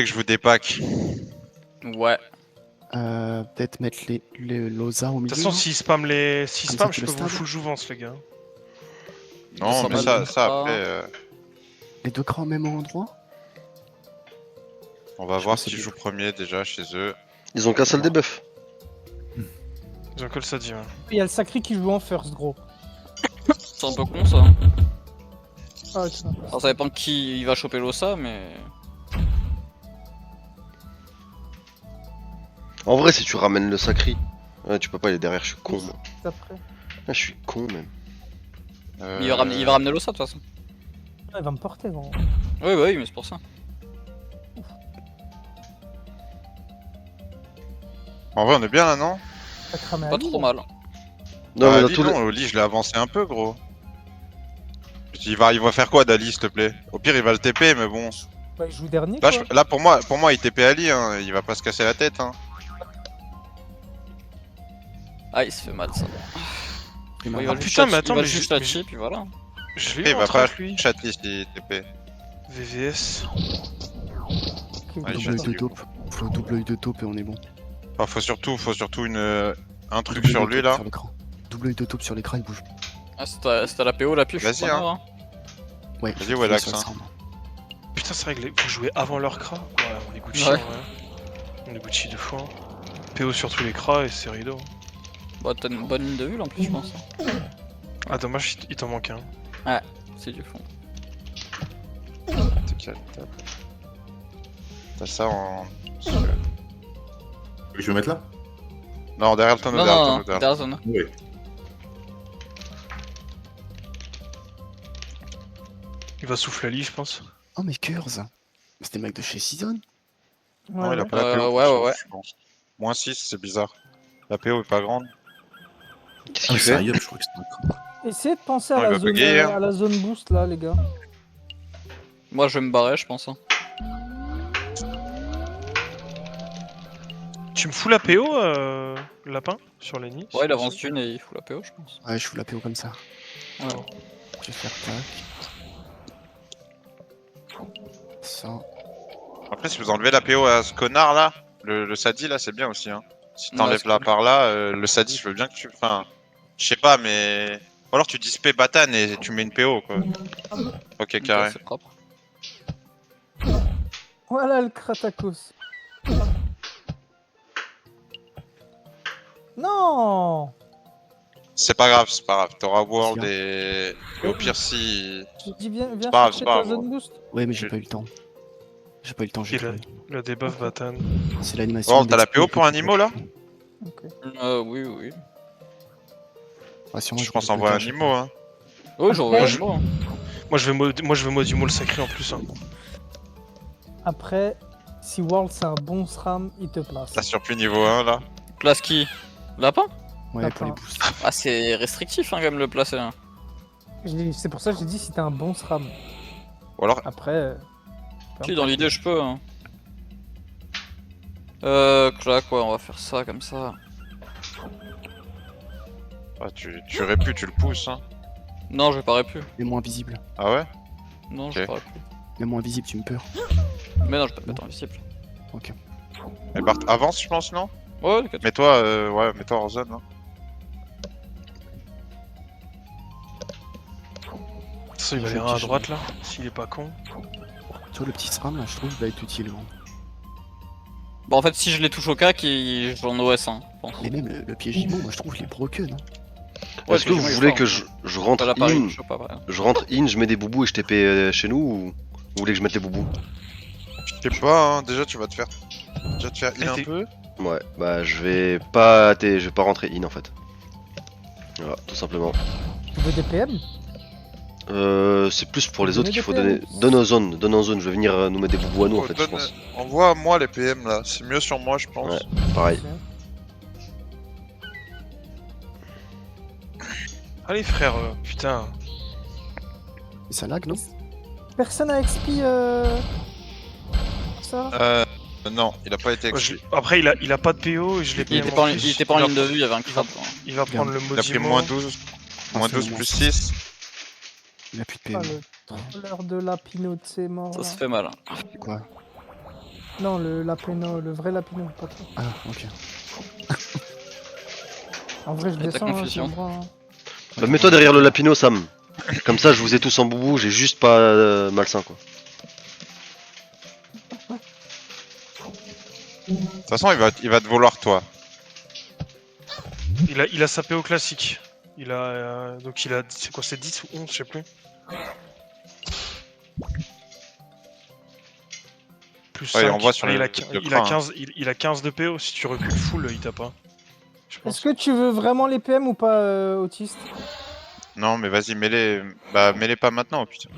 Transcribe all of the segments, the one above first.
voulez que je vous dépack? Ouais. Peut-être mettre les Losa au milieu. De toute façon, non s'ils spam les. S'ils Comme spam, ça, tu je le peux vous stab. full jouvence, les gars. Non, mais ça après, Les deux crans au même endroit. on va Je voir pense que qui c'est joue premier déjà chez eux. Ils ont qu'un seul debuff. Ils ont que le ça dit, ouais. Il y a le Sacré qui joue en first, gros. C'est un peu con ça. Ah, tiens. Alors, ça dépend de qui il va choper l'ossa, mais. En vrai, si tu ramènes le sacri. Ouais, tu peux pas, il est derrière, je suis con, moi. Après. Ah, je suis con, même. Il va ramener l'ossa de toute façon. Ah, il va me porter, gros. Oui, bah oui, mais c'est pour ça. En vrai, on est bien là, non? T'as cramé Pas à trop mal. Non, mais dans Ali, tous les... non, Oli, je l'ai avancé un peu, gros. Il va faire quoi d'Ali, s'il te plaît? Au pire, il va le TP, mais bon. Bah, il joue dernier, Là, quoi. là pour moi, il TP Ali, hein. Il va pas se casser la tête, hein. Ah, il se fait mal ça. Il Bon, m'a il va marqué. juste putain, mais la- attends, il va mais juste je- la mais chip, puis voilà. Je Il vais va rentrer pas avec lui. chatlist s'il TP. VVS. Ok, Ouais, ok. je- Double œil de taupe. Faut double œil de taupe et on est bon. Enfin, faut surtout un truc Double sur œil de lui taupe là. Sur l'écran. Double œil de taupe sur l'écran, il bouge. Ah, c'était la PO, la pioche. Vas-y, hein. Ouais. Vas-y, je ouais, fais l'axe, sur le hein. sound. Putain, c'est réglé. Faut jouer avant leur cra. Ouais, on est Gucci, Ouais. en vrai. On est Gucci de fois. PO sur tous les cras et c'est rideau. Bah, t'as une bonne ligne de vue là en plus, je pense. Ah, dommage, il t'en manque un. C'est du fond. T'as ça en. Je vais mettre là? Non, derrière le tonneau, Non, derrière le non, tonneau, non, derrière. derrière zone. Oui. Il va souffler Ali, je pense. Oh, mais Curse. C'était le mec de chez Season. Ah, Non, il a Ouais, pas la PO. ouais, ouais, ouais. Je pense. Moins 6, c'est bizarre. La PO est pas grande. Qu'est-ce Ah, qu'il mais c'est un fait? yop, je crois que c'est un cran. Essayez de penser à Non, il la, va zone, bugger, hein. à la zone boost là, les gars. Moi, je vais me barrer, je pense. Hein. Tu me fous la PO, lapin, sur les nids? Ouais, il avance une et il fout la PO, je pense. Ouais, je fous la PO comme ça. Ouais. Je vais faire tac. Ça. Après, si vous enlevez la PO à ce connard là, le Sadi là, c'est bien aussi. Hein. Si Ouais, t'enlèves c'est là cool. par là, le Sadi, je veux bien que tu. Enfin, je sais pas, mais. Ou alors tu dispais Batane et tu mets une PO quoi. Ok, Ok, carré. c'est propre. Voilà le Kratakos. Non. C'est pas grave, c'est pas grave. T'auras World Si, et au pire si. J'ai dit viens C'est pas grave, chercher c'est pas ta grave. zone boost. Ouais, mais j'ai Je- pas eu le temps. J'ai pas eu le temps, j'ai Il a, trouvé. il a des buffs Batane. C'est l'animation. World, t'as la d'exploit PO pour que un tu Nimo peux- là? Ok. Oui, oui. Ouais, sûrement, Je pense envoyer un Nimo hein. Oui, j'en Après, vois je- un mot, hein. Moi je veux Modimo le sacré en plus. Hein. Après, si World c'est un bon SRAM, il te place. T'as surpris niveau 1 là. Place qui? Lapin? Ouais, pour les Attends. boosts. Ah, c'est restrictif hein, quand même le placer. Hein. C'est pour ça que j'ai dit si t'as un bon SRAM. Ou alors. Après. Si, dans l'idée, je peux. Hein. Clac, ouais, on va faire ça comme ça. Ah, tu aurais pu, tu le pousses hein. Non, je vais pas plus. Les moins visibles. Ah ouais? Non, Ok. je vais pas plus. Les moins visibles, tu me peurs. Mais non, je vais pas te mettre invisible. Et Bart avance, je pense, non? Ouais, t'inquiète. Mets-toi hors zone. Hein. De toute façon, il va aller à droite là, s'il est pas con. Tu vois, le petit SRAM, là, je trouve, il va être utile. Gros. Bon, en fait, si je les touche au cac, j'en OS 1, je pense. Mais même le piège Jimo, moi, je trouve qu'il est broken. Hein. Ouais, Est-ce que vous moi, il est voulez fort, que hein. je rentre Pas la Paris, in? je sais pas, après. Je rentre in, je mets des boubous et je TP chez nous ou vous voulez que je mette les boubous? Je sais pas, hein. Déjà tu vas te faire heal un t'es- peu. Ouais, bah je vais pas rentrer in en fait. Voilà, tout simplement. Tu veux des PM? C'est plus pour les Donnez autres qu'il des faut PM. donner. Donne en zone, je vais venir nous mettre des boubous à nous en Oh, fait, je pense. Envoie-moi les PM là, c'est mieux sur moi je pense. Ouais. Pareil. Allez frère, putain. Et ça lag, non? Personne a XP ça? Non, il a pas été Ouais, expliqué. Après il a pas de PO et je l'ai Il payé était en pas en, plus. il était pas en ligne de vue, il y avait un crabe. Hein. Il va prendre le Il a pris Modimo. moins 12. Moins 12 plus 6. Il a plus de Ah, PM. le trolleur de la pinote, c'est mort. Ça là. se fait mal. Hein. Quoi? Non, le lapino, le vrai lapino, pas toi. Ah, ok. En vrai, je Et ta descends, hein, confusion. c'est moi, hein. Bah, mets-toi derrière le lapino, Sam. Comme ça, je vous ai tous en boubou, j'ai juste pas malsain quoi. De toute façon, il va te vouloir toi. Il a sa PO classique. Il a. Donc il a. C'est quoi, c'est 10 ou 11, je sais plus. Plus Ouais, 5. on voit sur il, le- a, le il, a cran, 15, il a 15 de PO. Si tu recules full, il t'a pas. Je pense. Est-ce que tu veux vraiment les PM ou pas, autiste? Non, mais vas-y, mets-les. Bah, mets-les pas maintenant, putain.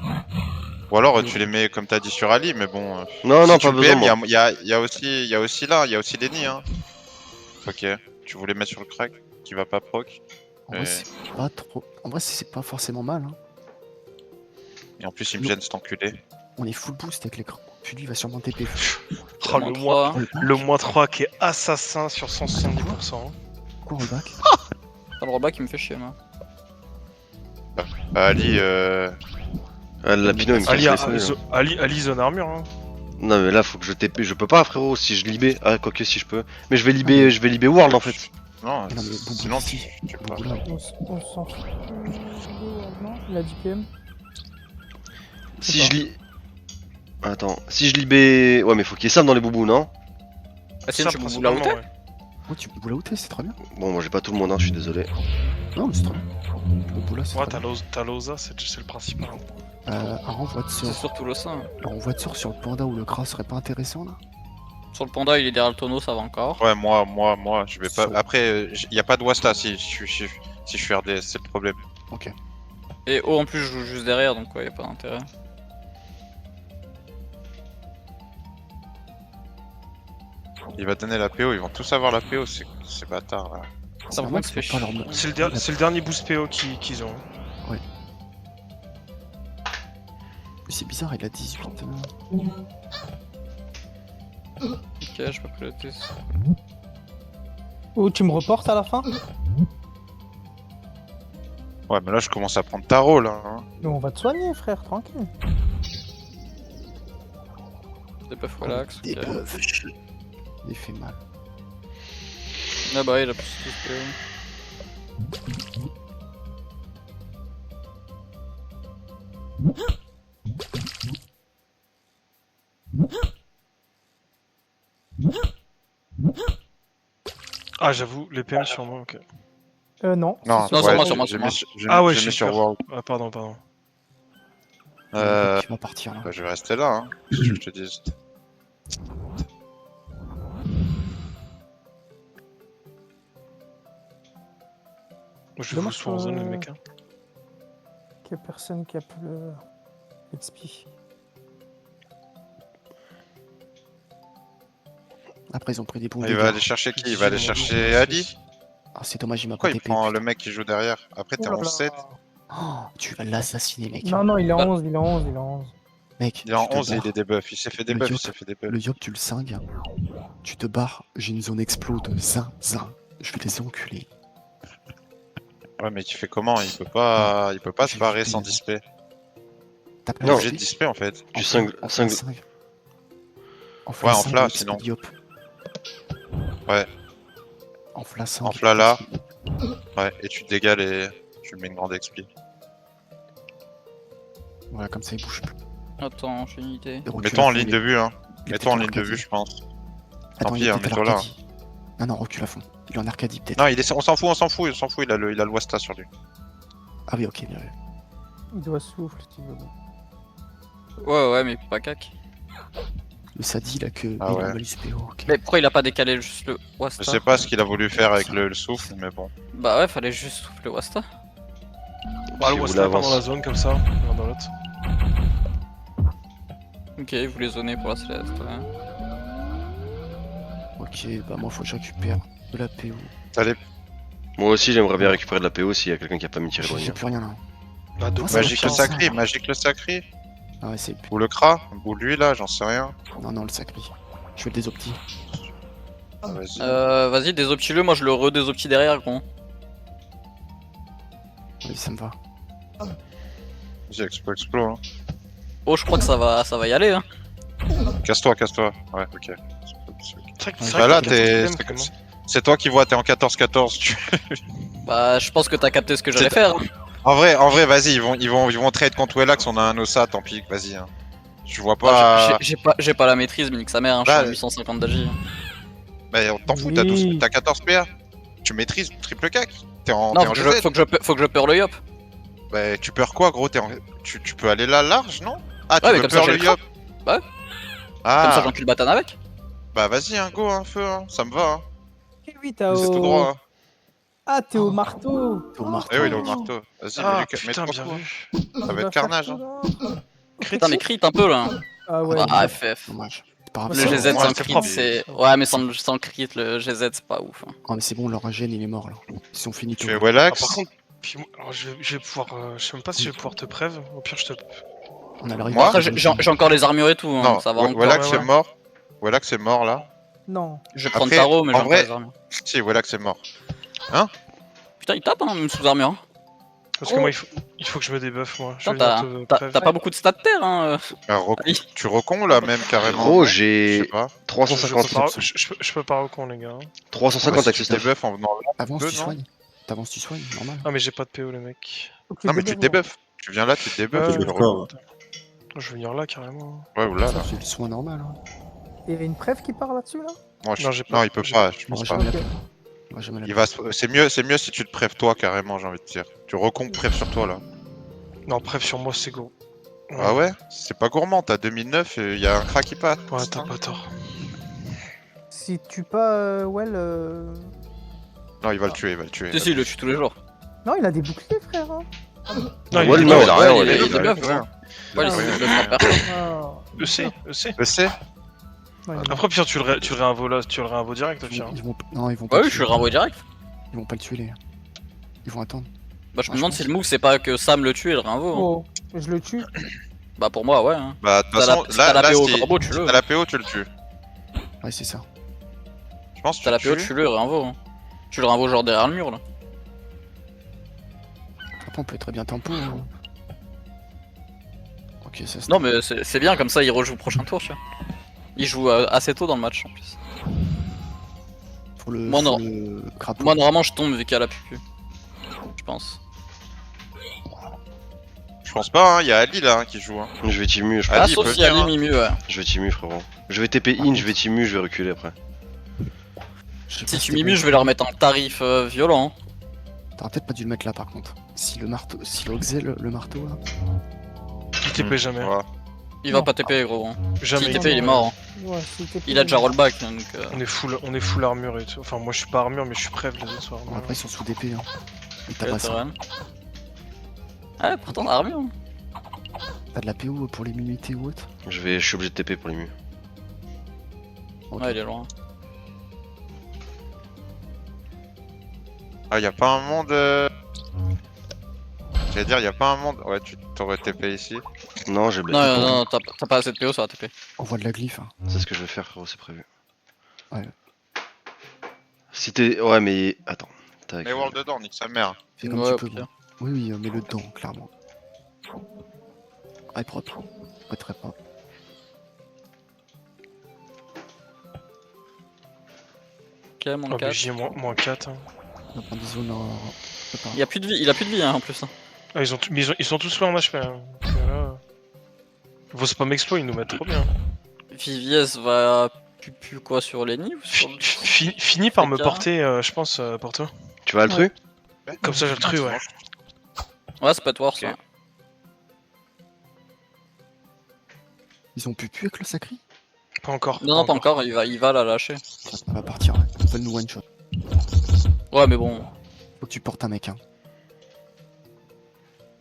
Ou alors tu les mets comme t'as dit sur Ali, mais bon. Non, si non, tu pas le besoin, PM, moi. il y a aussi là, il y a aussi Lenny, hein. Ok, tu voulais mettre sur le crack qui va pas proc. En vrai, c'est pas trop. En vrai, c'est pas forcément mal. Hein. Et en plus, il me gêne cet enculé. On est full boost avec l'écran. Puis lui, il va sûrement TP. Oh, Moins le, trois. moins, le moins 3 qui est assassin sur 170%. Quoi, rollback? T'as le rollback qui me fait chier, moi. Bah, Ali, Ah, le lapino, il me Ali, casse les couilles, hein. Ali zone armure. Hein. Non, mais là, faut que je TP. Je peux pas, frérot, si je libé. Ah, quoique si je peux. Mais je vais libé World en fait. non, Non, mais Boubou, sinon si. tu peux Boubou, pas. là. On s'en fout. Non, il a 10 PM. Si je lis. Attends, si je libé. Ouais, mais faut qu'il y ait Sam dans les boubous, non? Ah, sinon, tu boubou là où principalement, t'es. ouais. Ouais, tu Boubou là où t'es, c'est très bien. Bon, moi j'ai pas tout le monde, hein, je suis désolé. Non, mais c'est très bien. Boubou là, c'est Ouais, très bien. t'as l'Osa, c'est le principal. Hein. Un renvoi de C'est sort. surtout le sein. Un renvoi de sort sur le panda ou le gras serait pas intéressant là? Sur le panda, il est derrière le tonneau, ça va encore. Ouais, moi, je vais pas. Sur- Après, y a pas de Wasta si je suis RDS, c'est le problème. Ok. Et oh, en plus, je joue juste derrière, donc ouais, y a pas d'intérêt. Il va donner la PO, ils vont tous avoir la PO, ces bâtards là. C'est Ça normal me que fait ce soit pas chier. leur C'est le dernier boost PO qu'ils ont. C'est bizarre, il a 18. Ok, je peux piloter. Oh, tu me reportes à la fin? Ouais, mais là je commence à prendre tarot là. Hein. Mais on va te soigner, frère, tranquille. Debuff relax. Des Ok. buffs. Il fait mal. Ah bah, il a plus tout ce que. Ah, j'avoue, les PM sur moi, ok. Non. Non, c'est Non, sur ouais, moi, sur moi, j'ai sur mis moi. Ah ouais, j'ai j'ai mis sur peur. World. Ah, pardon. Tu vas partir là. Bah, je vais rester là, hein, si tu veux que je te dise. Moi, je vais vous Dommage soit en zone, que- les mecs. Hein. Qu'il y a personne qui a pu le XP. Après, ils ont pris des bons Il dégâts. va aller chercher qui? Il va aller chercher Ali? Ah, c'est dommage, il m'a Pourquoi pas il TP. prend putain. le mec qui joue derrière? Après t'es Oh là en là. 7. Oh, tu vas l'assassiner, mec. Non, non, il est en Bah. 11, il est en 11, il est en 11. Mec, Il est en tu te 11 et il barres. est debuff. Il s'est fait Le debuff, il yop. s'est fait debuff. Le yop, tu le cingues. Tu te barres. J'ai une zone explode. Zin, zin. Je vais les enculer. Ouais, mais tu fais comment? Il peut pas se J'ai barrer vu sans des- display. T'as pas Il est Non. obligé de display en fait. Tu cingues- En cingues- cingue. En Ouais, en cingue, fla, explode sinon. Yop. Ouais, En fla 5. en fla là. Ouais, et tu te dégales et tu mets une grande expli. Voilà, comme ça, il bouge plus. Attends, j'ai une idée. Il recule Mets-toi à en fond, ligne il de est- vue, hein. il est Mets-toi en peut-être ligne de vue, Arcadie. je pense. Attends, Tant il pis, est hein, peut-être à mets-toi là. l'Arcadie. Non, recule à fond. Il est en Arcadie, peut-être. Non, on s'en fout, il a le Wasta sur lui. Ah oui, ok, bien vu. Il doit souffler, si tu veux. Ouais, mais pas cac. Le Sadi, il a que Ah il a ouais. un malus PO, ok. Mais pourquoi il a pas décalé juste le Je Wasta? sais pas ce qu'il a voulu faire avec le souffle, mais bon. Bah ouais, fallait juste souffler le Wasta. Bah, Si le vous Wasta part l'avance. dans la zone comme ça, l'un dans l'autre. Ok, vous voulez zoner pour la Céleste, ouais. Ok, bah moi, faut que je récupère de la PO. Allez, Moi aussi, j'aimerais bien récupérer de la PO s'il y a quelqu'un qui a pas mis tir J'ai éloigné. plus rien là. Bah, Ouais, ça magique va le faire ça, sacré, hein. magique le sacré. Ah ouais, c'est. Ou le Kra, ou lui là, j'en sais rien. Non, non, le sacré. Je fais des optis. Ah, vas-y. Vas-y, désoptis-le, moi je le redésoptis derrière, gros. Oui, ça me va. Vas-y, explo. Hein. Oh, je crois que ça va y aller, hein. Casse-toi, casse-toi. Ouais, ok. C'est vrai que- Bah c'est Bah vrai là, que t'es. c'est quand même. C'est toi qui vois, t'es en 14-14. Bah, je pense que t'as capté ce que j'allais faire. En vrai, vas-y, ils vont trade contre Wellax, on a un Ossa, tant pis, vas-y. Hein. Je vois Bah, pas. j'ai pas la maîtrise, mais nique sa mère, hein, je suis Bah, en 850 d'agi. Bah, on t'en fout, Oui. t'as 14 PA. Tu maîtrises triple cac. T'es en, Non, t'es en GZ. faut que je peur le yop. Bah, tu peurs quoi, gros? Tu peux aller là large, non? Ah, tu Ouais, mais veux comme ça, peur j'ai le le yop? Ouais. Ah, Comme ça, j'encule Batane avec. bah vas-y, hein, go, hein, feu, hein. Ça me va, hein. Eh oui, t'as C'est tout au... droit, hein. Ah, t'es au marteau. T'es au marteau. Eh oui, il est au Oh. marteau. Vas-y, Ah mets putain, 3 bien coups. vu. Ça va être carnage, hein. Putain, mais crit un peu là. Ah ouais. Ah, dur. FF. Dommage. C'est pas grave, Le c'est GZ bon. moi, sans c'est crit, propre. c'est. Ouais, mais sans crit, le GZ, c'est pas ouf. Hein. Ah, mais c'est bon, leur gène il est mort là. Ils sont finis Tu tout. es Ah, Wellax. par contre, puis moi, alors, je vais pouvoir. Je sais même pas si je vais pouvoir te prév. Au pire, je te. On a l'arrivée. Moi Après, j'ai encore les armures et tout, hein, Non, donc ça va encore. Wellax ouais, est ouais. mort. Wellax est mort là. Non. Je vais prendre Après, Taro, mais j'ai en encore vrai- les armures. Si, Wellax est mort. Putain, il tape, hein, même sous armure. Hein. Parce que moi, il faut que je me débuffe, moi. Je vais Putain, venir te t'as prév. pas beaucoup de stats terre, hein. Alors, tu recon là même carrément. Gros, non Je j'ai sais pas. 350. Je peux pas recon, les gars. Hein. 350 Ouais, si avec tu ce stuff. débuffes en venant là. Avance, Deux, tu non soignes. T'avances, tu soignes, normal. Ah, mais j'ai pas de PO, les mecs. Faut que Non, mais tu débuffes, débuffes. Tu viens là, tu débuffes, Ouais, tu le ouais. recon. Je vais venir là, carrément. Ouais, ou là, Ça là. fait le soin normal. Hein. Il y a une preuve qui part là-dessus là. Moi, Non, j'ai pas- non, il peut j'ai- pas, je On pense va pas. jamais la Ok. perdre. On va jamais la Il perdre. va c'est mieux si tu te prêves toi carrément, j'ai envie de dire. Tu recon prêve sur toi là. Non, prév sur moi, c'est gros. Ah ouais? C'est pas gourmand, t'as 2009 et y a un crack qui passe. Ouais, t'as pas tort. Si tu pas Well. Non, il va le tuer, il va le tuer. Si, si, il le tue tous les jours. Non, il a des boucliers, frère. Hein. Non, Ouais, il non, est il a rien, il il a- a il des a- buffs, Ouais. Ouais, Ah, il ouais. se fait personne. Ah. EC. EC? Ouais, Après, Pierre, tu le réinvo là, tu le réinvo direct, Ils Pierre. vont, ils vont- Non, ils vont pas Bah le oui, je tuer. le renvoie direct. Ils vont pas le tuer, les gars. Ils vont attendre. Bah, je me Ouais, je demande pense. si le move c'est pas que Sam le tue et le renvoie. Hein. Oh, je le tue. Bah, pour moi, ouais. Hein. Bah, de toute T'as la, façon, si t'as la là, PO si corbeau, tue-le. t'as la PO, tu le tues. Ouais, c'est ça. Je pense que T'as la tu PO, le tues. tue-le et renvoie. Hein. Tu le renvoies genre derrière le mur là. Après, on peut très bien tempo. Hein. Ok, ça se Non, mais c'est bien, comme ça il rejoue prochain tour, tu vois. Il joue assez tôt dans le match en plus. Pour le, Moi, pour non. le crapaud. Moi, normalement, je tombe vu qu'il y a la pupu. Je pense. Je pense pas, hein, y a Ali là hein, qui joue. Hein. Je vais Timu, je Ali, Ah, il sauf peut s'il y a venir, les Mimu, ouais. Je vais Timu, frérot. Je vais TP in, je vais Timu, je vais reculer après. Je sais Si pas tu c'était Mimu, bon. je vais leur mettre un tarif violent. T'aurais peut-être pas dû le mettre là par contre. Si le marteau, si l'Oxel, le marteau là. Il TP jamais. Voilà. Il va Non. pas TP, gros. Hein. Jamais. S'il TP, il est mort. Hein. Ouais, s'il te plaît. Il a déjà rollback, donc. On est full armure et tout. Enfin, moi, je suis pas armure, mais je suis prév les autres soirs. Bon, après, ils sont sous DP. Hein. Mais t'as Ouais, pas c'est ça. vrai. Ah, pourtant, armure. Hein. T'as de la PO pour les minuités ou autre. Je suis obligé de TP pour les mu. Ok. Ouais, il est loin. Ah, y a pas un monde. J'allais dire, y a pas un monde. Ouais, tu t'aurais TP ici. Non, j'ai Non, blessé. non, t'as pas assez de PO sur la TP. On voit de la glyphe. Hein. C'est ce que je vais faire, frérot, c'est prévu. Ouais. Si t'es. Ouais, mais. Attends. Tac. Mais World dedans, nique sa mère. Fais comme Ouais, tu au peux. pire. Bon. Oui, oui, mets-le dedans, clairement. Ouais, propre. Ouais, très propre. Ok, mon Oh, 4. BJ moins 4. Hein. On va prendre des zones en. Il a plus de vie, il a plus de vie hein, en plus. Hein. Ah, ils sont tous là en HP. Hein. Voilà. Vos spam exploit, ils nous mettent trop bien. Viviez va pupu quoi sur Lenny ou sur le... Fini par me C'est porter, je pense, pour toi. Tu vas le truc? Comme ça, j'ai le truc, ouais. Ouais, c'est pas toi, ça. Ok. Ils ont pu puer avec le sacri. Pas encore. Non, non, pas encore, il va la lâcher. Ça va partir. Ouais. Fais nous one shot. Ouais, mais bon. Faut que tu portes un mec. Hein.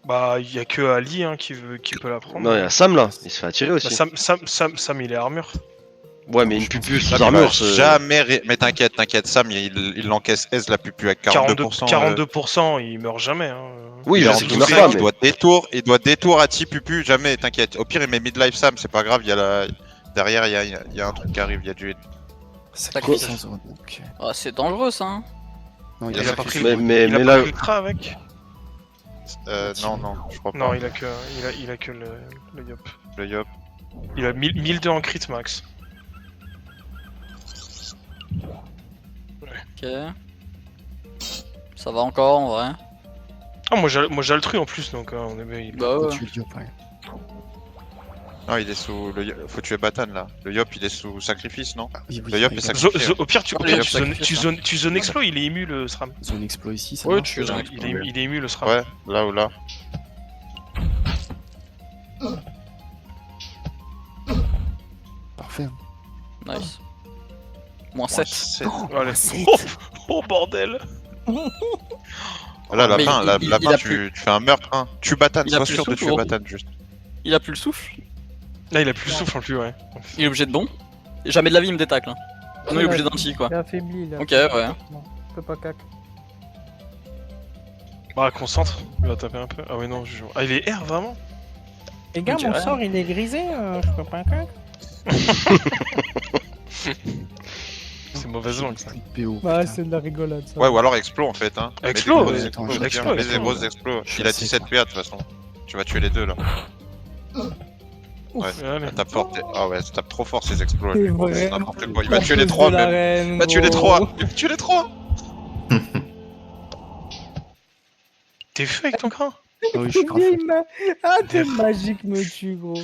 Bah, y a que Ali hein, qui peut la prendre. Non, il y a Sam là, il se fait attirer Bah, aussi. Sam, il est armure. Ouais, mais une pupu Sam, sous il va armure, c'est. jamais. Mais t'inquiète, Sam, il l'encaisse aise la pupu avec 42%. 42%, il meurt jamais. Hein. Oui, Il je est en sais qu'il 12, meurt pas, il mais. doit détour à ti pupu, jamais, t'inquiète. Au pire, il met midlife Sam, c'est pas grave, il y a la. Derrière, il y a un truc qui arrive, il y a du. Sacri sans zone. Ok. Ah, c'est dangereux ça. Hein. Non, Il il a Il a a pas sacrifié. pris, Mais il a là. pas pris le tra avec. Non, je crois pas. Non, il a que le yop. Le yop. Il a 1002 en crit max. Ok. Ça va encore en vrai. Ah, moi j'ai Altrui en plus, donc on est bien. Bah Faut ouais. tuer le Yop, ouais. Non, il est sous le. Faut tuer Batan là. Le Yop, il est sous sacrifice, non? Ah, oui, oui, Le Yop ouais, est il a- sacrifié. Au pire, Ouais, tu zones, sacrifice, tu zones explo, il est ému le SRAM. Zone exploit ici, ça Ouais, marche. tu zone Il est ému le SRAM. Ouais, là ou là. Parfait. Nice. Moins 7. Sept. Allez. sept. Oh bordel. Là, la Mais fin, il- la il fin, a tu fais un meurtre, hein. Tue Batan, Il a sois plus sûr de souffle, tuer gros. Batan juste. Il a plus le souffle. Là, il a plus le souffle en plus, ouais. Il est obligé de don. Jamais de la vie il me détacle. Hein. Non, il est obligé d'anti quoi. Il est affaibli là. Ok, ouais. Non, je peux pas cac. Bah, concentre. Il va taper un peu. Ah, ouais, non, je joue. Ah, il est R vraiment? Les gars, On mon dirait. sort il est grisé, je peux pas cac. C'est mauvaise langue ça. PO. Bah, putain. c'est de la rigolade ça. Ouais, ou alors explo en fait, hein. Explo, Mets des ouais, grosses attends, explos, explo, mets des explo. grosses explos. Je suis Il a assez 17 fort. PA de toute façon. Tu vas tuer les deux là. Ouf. Ouais. Allez. Ça tape fort. Ah ouais, ça tape trop fort ces exploits. C'est lui. vrai. C'est n'importe quoi. Il va tuer les trois même. Il va tuer les trois. Il va tuer les trois. T'es fait avec ton cran? Ah oui, je suis grave. Ah, t'es magique, me tue, gros.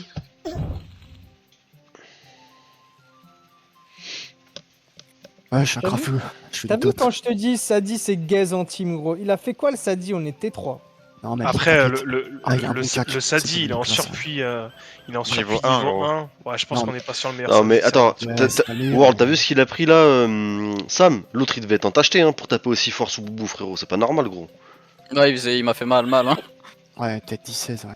Ouais, je suis un T'as vu crafeux. Je suis T'as une vu dot. quand je te dis Sadi c'est gaze en team, gros? Il a fait quoi le Sadi? On était 3. Non, mais Après, t'inquiète. le Ah, il a un bon cac. le Sadi, C'est il est en classe, surpuis. Il est en surpuis Niveau un, niveau gros. 1. Ouais, je pense Non, qu'on est pas sur le meilleur. Non, mais Sadi. attends, Ouais, t'as- c'est allé, World, t'as vu ce qu'il a pris là, Sam? L'autre il devait t'en t'acheter hein, pour taper aussi fort sous Boubou, frérot. C'est pas normal, gros. Ouais, il m'a fait mal. Hein. Ouais, peut-être 16, ouais.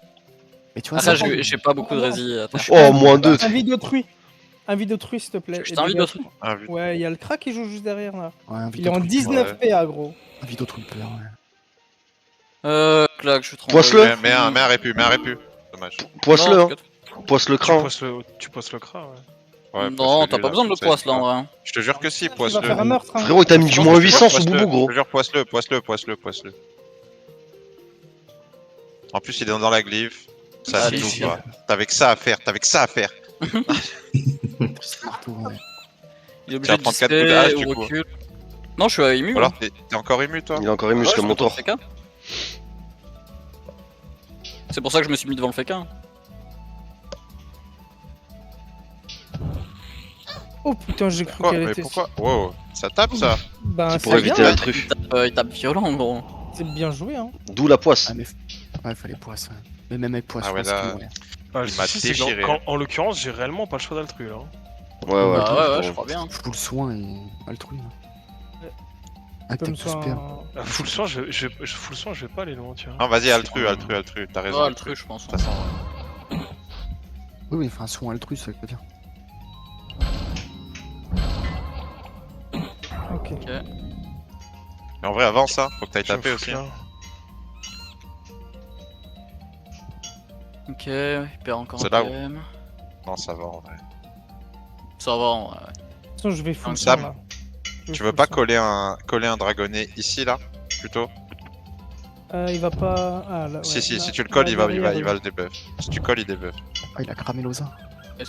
Mais tu vois, Ah, ça, c'est- j'ai pas beaucoup de rési. Attends. Oh, moins 2. Invite d'autrui. Invite d'autrui, s'il te plaît. Je Et t'invite dégage. d'autrui. Ah, vu. Ouais, il y a le crack qui joue juste derrière là. Ouais, un Il est en vidéo 19 PA, gros. Un vidéo tromper, ouais. Clac, je suis trop Poisse-le. Mets un répu, mets un répu. Dommage. Poisse-le, Non, hein. Poisse le Tu cran. poses le cras, ouais. Ouais, non, poisse-le, t'as lui, pas besoin de le ça, poisse c'est là en pas- vrai. Je te jure que si, Il va poisse-le. faire un meurtre. Hein. Frérot, il t'a mis du moins 800 sous Poisse-le. Boubou, gros. Je te jure, poisse-le. En plus, il est dans la glyphe. Ça Allez, se chier. joue pas. T'avais que ça à faire. C'est marteau, ouais. Il est Tu vas obligé de prendre 4 coups de hache, disper du ou coup. recul. Non, je suis à ému. Ou alors, t'es encore ému, toi? Il est encore ému jusqu'à mon tour. C'est pour ça que je me suis mis devant le féquin. Oh putain, j'ai cru Pourquoi? qu'elle Mais était. pourquoi? Wow, ça tape ça. Ben, C'est c'est pour éviter bien, la truffe. Il tape violent, gros. c'est bien joué, hein. D'où la poisse. Ah, mais. Ouais, fallait poisse, ouais. Mais même avec poisse, Ah je ouais, pense là- que, ouais. Ah, le Il m'a souci, c'est déchiré. qu'en l'occurrence, j'ai réellement pas le choix d'altru là. Ouais, ouais. Bah attends, ouais, frérot. ouais, je crois bien. Full soin et altruis. Ah, t'as Comme plus ça. PA. Ah, full soin, full soin, je vais pas aller loin, tu vois. Non, vas-y, altru, t'as raison. Ouais, le truc, je pense. De toute façon, Oui, oui, enfin, soin altruis, ça veut dire. Ok. mais en vrai, avance, hein. Faut que t'ailles Je me taper fous aussi. là. Ok, il perd encore C'est un là où- PM. Non, ça va en vrai. Ça va, en vrai. De toute façon, je vais full Sam, sang, là. Je vais Tu veux full pas sang. coller un dragonnet ici, là? Plutôt? Il va pas. Ah, là, ouais, Si, là. si tu le colles, Là, il va derrière, le debuff. Si tu colles, il debuff. Ah, il a cramé l'osa. Bah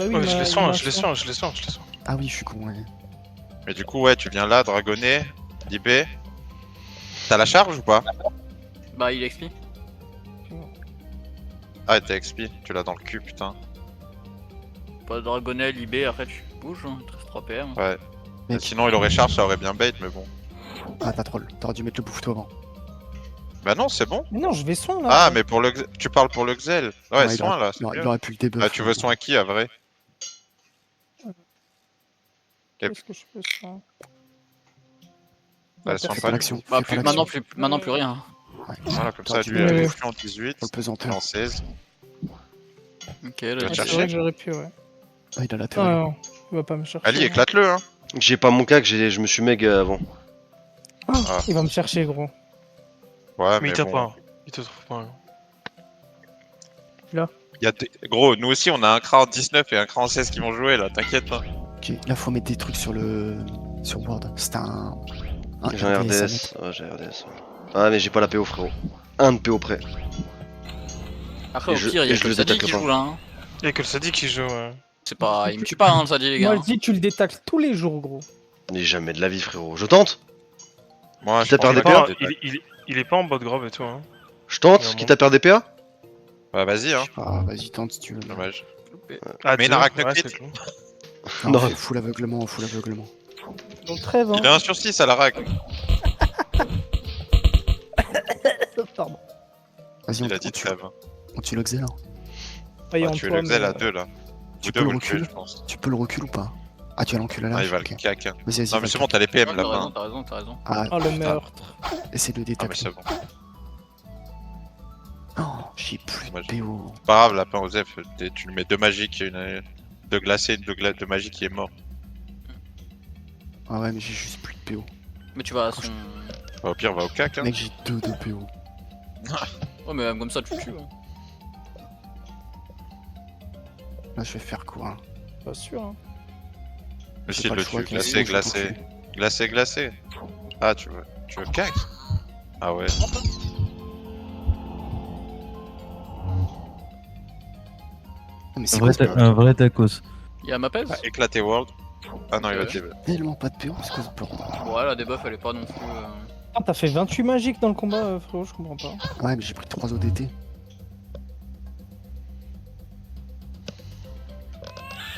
oui, Ouais, il je m'a- les il soins, m'a je les soin. soins. Ah oui, je suis con, ouais. Mais du coup, ouais, tu viens là, dragonnet, libé. T'as la charge ou pas? Bah, il explique. Ah, t'es XP, tu l'as dans le cul, putain. Pas de dragonnet, libé, après tu bouges, hein, 3 PM. Ouais. Mec. Sinon, il aurait charge, ça aurait bien bait, mais bon. Ah, t'as troll. T'aurais dû mettre le bouffe-toi avant. Bah non, c'est bon. Mais non, je vais soin là. Ah, mais pour le tu parles pour le Xel. Ouais, il soin aurait- là, c'est il mieux. aurait pu le debuff. Ah, tu veux soin qui, à vrai? Qu'est-ce que je peux soin? Bah, soin Fais pas pas lui. l'action. Bah, fais pas maintenant, l'action. maintenant plus rien. Voilà, comme ça, T'aurais dû lui, le- il Ouais. bouffe en 18, Pour le pesanteur. en 16. Ok, vas là, te Ah, c'est chercher. vrai que j'aurais pu, ouais. Ah, il a la Non, théorie. non, il va pas me chercher. Ali, éclate-le, hein. J'ai pas mon cac, je me suis meg avant. Ah, il va me chercher, gros. Ouais, Mais il t'a bon. pas. Il te trouve pas. Il y a Gros, nous aussi, on a un cran en 19 et un cran en 16 qui vont jouer, là, t'inquiète. Hein. Ok, là, faut mettre des trucs sur le. Sur Word. C'est un. J'ai un RDS à RDS. Ouais, j'ai un RDS. Ouais. Ah, mais j'ai pas la PO, frérot. Un de PO près. Après, Et au je- pire, il y et a je que le le Sadi détacle qui pas. joue là. Hein. Y'a que le Sadi qui joue, ouais. C'est pas. Il me tue pas, hein, ça dit les Moi gars. je dis tu le détacles tous les jours, gros. Mais jamais de la vie, frérot. Je tente. Moi, Qui je t'a pense perdu pas des que PA? Il est pas en bot grove et tout, hein. Je tente. Non, Qui bon. t'a perdu des PA? Bah, vas-y, hein. Ah, vas-y, tente si tu veux. Dommage. Ah, Mais deux, il arrache le ouais, crit. c'est tout. Non, Non. full aveuglement, full aveuglement. Donc trêve, hein. Il a 1 sur 6 à la rack. Pardon. Vas-y, Il a dit trêve. on tue le Xel. Voyons Tu es toi, le Xel mais, à 2 là. Tu Vous peux deux, le vous le tuez, recul je pense. Tu peux le recul ou pas? Ah, tu as l'encul à la Ah, il va le ok. cac. Vas-y, vas-y. Non, mais va c'est le bon, t'as les PM T'as raison, là-bas. t'as raison, t'as raison. Ah, Oh le meurtre. essaie de le Ah, mais détecter. c'est bon. Oh, j'ai plus Moi, de PO. Pas grave, lapin Osef, tu lui mets 2 magiques, deux glacés, deux magiques qui est mort. Ah ouais, mais j'ai juste plus de PO. Mais tu vas à son. Bah, au pire, va au cac. Hein. Mec, j'ai 2 de PO. Ouais, mais même comme ça, tu le tues. Ouais. Là, je vais faire quoi hein? Pas sûr, hein. Mais J'ai si, pas le choix, tue. sinon, Glacé, je glacé. continue. Glacé, glacé. Ah, tu veux cac? Ah ouais. Non, mais c'est quoi ce Un vrai tacos. Il y a ma pèse. Ah, éclaté World. Ah non, il va te lever. tellement pas de PO, c'est quoi ce plan? Ouais, la debuff elle est pas non plus. Ah, t'as fait 28 magiques dans le combat, frérot, je comprends pas. Ouais, mais j'ai pris 3 ODT.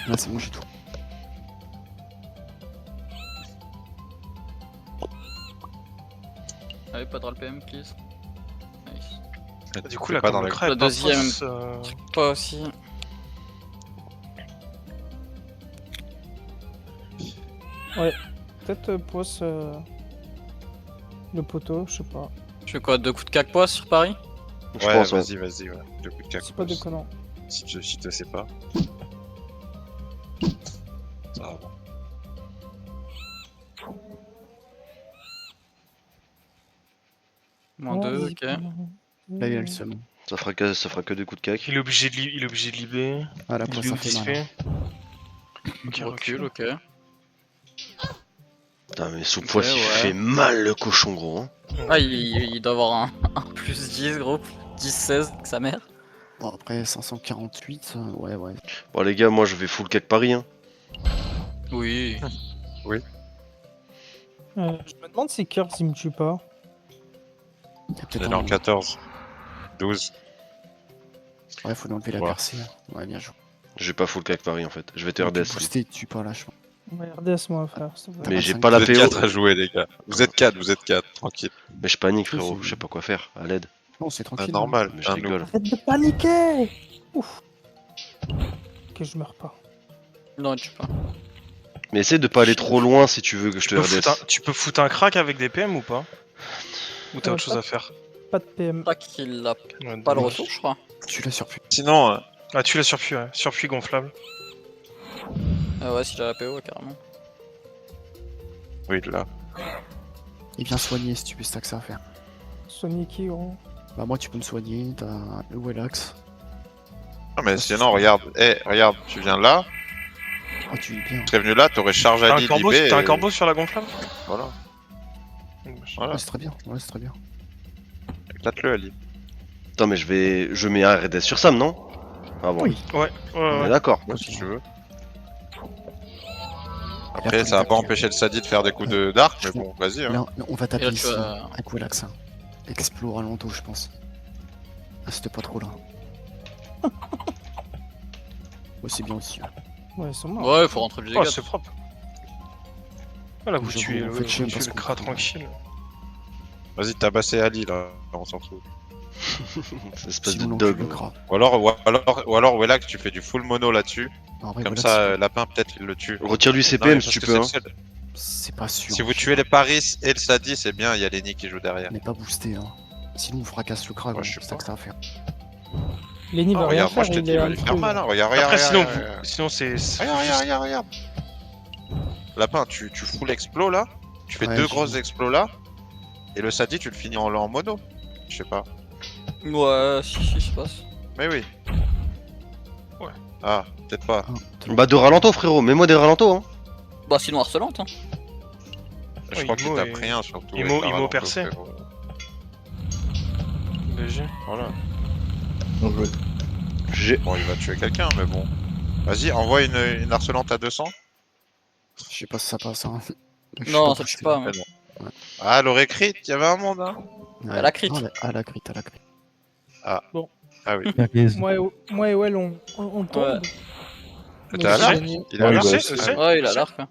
Là, c'est bon, j'ai tout. Allez, pas de PM, please. Nice. Du coup, T'es là, pas comme dans le les- crâne Le deuxième. passe, Pas aussi. Peut-être poisse le poteau, je sais pas. Tu fais quoi, 2 coups de cac poisse sur Paris? Je Ouais, pense, ouais. vas-y, ouais. 2 coups de cac. C'est pas déconnant. Si tu sais pas. Ça va. Moins 2, Vas-y, ok. Là, il y a le seum. Ça fera que 2 coups de cac. Il est obligé de libérer. Ah, la Il poisse, est ça fait mal. dispé. Ok, Recule, ok. Putain, mais sous poisse, il ouais. fait mal le cochon, gros. Hein. Ah, il doit avoir un plus 10, gros. 10-16, sa mère. Bon, après, 548, ouais. Bon, les gars, moi je vais full cac Paris. Hein. Oui. Je me demande si Kurtz il me tue pas. Il y a Il peut-être est en un... 14. 12. Ouais, faut lui enlever la Ouais. percée. Ouais, bien joué. J'ai pas full cac Paris en fait. Je vais te RDS. Booster, tue pas, lâche. Ouais, RDS moi, frère, s'il te plaît. Mais j'ai 25. pas la Vous êtes PO. 4 à jouer, les gars. Vous êtes 4, tranquille. Mais je panique, Oui, frérot. c'est- Je sais pas quoi faire. À l'aide. Non, c'est Ah, tranquille. normal. Mais je un rigole. Arrête de paniquer. Ouf. Ok, je meurs pas. Non, tu peux pas. Mais essaie de pas aller trop loin si tu veux que je te RDS. Tu peux foutre un crack avec des PM ou pas? Ou t'as autre chose à faire? Pas de PM. Pas qu'il a Ouais, pas le dommage. retour, je crois. Tu l'as surpu. Sinon, Ah, tu l'as surpuis, ouais. Surpuis gonflable. Ouais, si j'ai la PO, carrément. oui, là. Et viens soigner si tu veux, c'est ça que ça à faire. Soigner qui, gros? Bah, moi, tu peux me soigner, t'as le Wellax. Non, mais sinon, regarde. Regarde, tu viens là. Oh, tu es bien. Tu serais venu là, t'aurais charge T'as à un Lille, corbeau, IB, t'as un et- corbeau sur la gonflable? Voilà. Voilà. Ouais, c'est très bien. Ouais, c'est très bien. Éclate-le, Ali. Attends, mais je mets un RDS sur Sam, non? Ah bon. Oui. Ouais, On ouais, est ouais. d'accord. Ouais, si tu veux. après, Après, ça va on pas tape. empêcher le Sadi de faire des coups de d'arc, mais bon, vas-y. Hein. Là, on va taper Et là, tu ici, vas- avec Wellax. Hein. Explore à l'entour, je pense. Ah, c'était pas trop là. Ouais, c'est bien aussi. Hein. Ouais, ils sont morts. Ouais, faut rentrer le Oh, dégât. c'est propre. Voilà, vous Je tuez vous faites chier vous tuez parce le qu'on crat prend- tranquille. Vas-y, tabassez Ali, là. On s'en fout. Cette espèce Sinon, de on dog. tue le gras. Ou alors, Wellax, tu fais du full mono là-dessus. En vrai, Comme Wellax, ça, Lapin, peut-être, il le tue. Retire-lui ses Non, mais PM parce si tu que peux. Hein. c'est le seul. c'est pas sûr. Si vous je sais tuez pas. les Paris et le Sadi, c'est bien, il y a Lenny qui joue derrière. On n'est pas boosté. Hein. Sinon, on fracasse le crack. Ouais, hein, je sais c'est ça pas. que ça va faire. Lenny Oh, va rien regarde, moi faire, je te il dis, est il va lui faire intrus, mal. là. Hein. Regarde, regarde, Après, sinon, regarde, sinon c'est. regarde. Lapin, tu fous l'explo là, tu fais Ouais, deux je- grosses explos là, et le Sadi, tu le finis en mono. Je sais pas. Ouais, si, se passe. Mais oui. Ouais. Ah, peut-être pas. Ah, t'as- Bah, de ralento, frérot. Mets-moi des ralentos. Hein. Bah, sinon harcelante, hein. Je Ouais, crois que Imo tu t'as est- pris un surtout. Imo- avec la Imo ralento, percé. frérot. BG. Voilà. Bon joué. J'ai. Bon, il va tuer quelqu'un, mais bon. Vas-y, envoie une harcelante à 200. Je sais pas si ça passe. Hein. Je suis Non, ça boosté. tue pas. Mais bon. Ah, l'aurait crit, il y avait un monde, hein. Ouais. Elle a crit. Ah, la crit, elle a crit. Ah oui. Moi et Well, on tombe. Ouais. Mais T'as j'ai l'arc gagné. Il a Ouais, l'arc bah, c'est- Ouais, il a l'arc. Hein.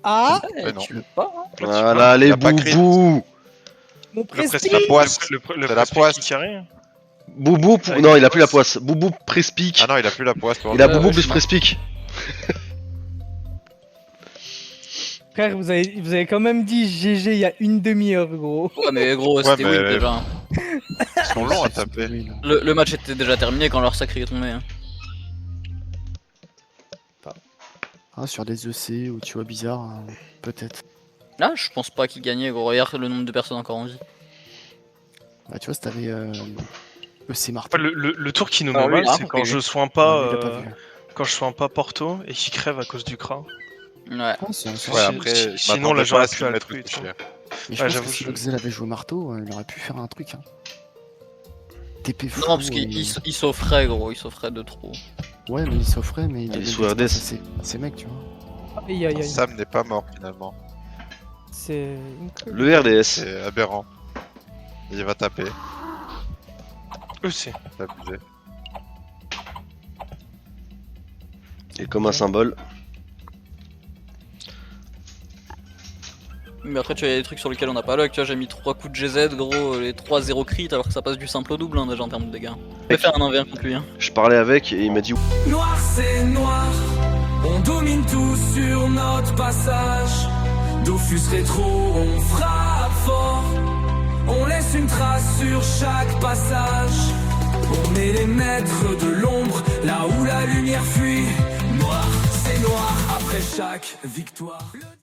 Ah, Mais non. Tu le pas, hein. Voilà, Il les a pas crit. boubous. mon Le prestige. prestige, La poisse. le C'est la prestige poisse. qui carré. Boubou, Avec non, la il a plus la poisse. poisse. Boubou Prespic. Ah non, il a plus la poisse. Il a Ouais, Boubou ouais, plus je Prespic. Frère, vous avez quand même dit GG il y a une demi-heure, gros. Ouais, mais gros, c'était mais- win déjà. hein. Ils sont longs à taper. Oui, là. Le match était déjà terminé quand leur sacré est tombé. Hein. Ah, sur des EC ou tu vois bizarre, hein, peut-être. Là, je pense pas qu'il gagnait, gros. Regarde le nombre de personnes encore en vie. Bah, tu vois, si t'avais EC Martin. Après, le tour qui nous Ah met oui, mal, ah, c'est quand oui. je soigne pas, Il a pas vu. quand je soigne pas Porto et qu'il crève à cause du cra. Ouais. Ah, c'est Si- Ouais, après, si- je sinon, m'attendais là, j'aurais pas à ce pu qu'ils la mettent truc, aussi tu vois. cher. Mais je Ouais, pense j'avoue, que si je- Oxel avait joué marteau, il aurait pu faire un truc. Hein. TP fou. Non, parce qu'il s'offrait, gros. Il s'offrait de trop. Ouais, mais il s'offrait, mais il Il est donnait sous de RDS. l'espace à ces mecs, tu vois. Aïe aïe aïe. Sam n'est pas mort finalement. C'est incroyable. Le RDS. C'est aberrant. Il va taper. C'est. C'est abusé. Et comme un symbole. Mais après, tu vois, il y a des trucs sur lesquels on n'a pas luck. Tu vois, j'ai mis 3 coups de GZ, gros, les 3 0 crit, alors que ça passe du simple au double, hein, déjà en termes de dégâts. Je vais faire un 1v1 contre lui. Hein. Je parlais avec et il m'a dit Noir c'est noir, on domine tout sur notre passage. Dofus rétro, on frappe fort, on laisse une trace sur chaque passage. On est les maîtres de l'ombre, là où la lumière fuit. Noir c'est noir, après chaque victoire.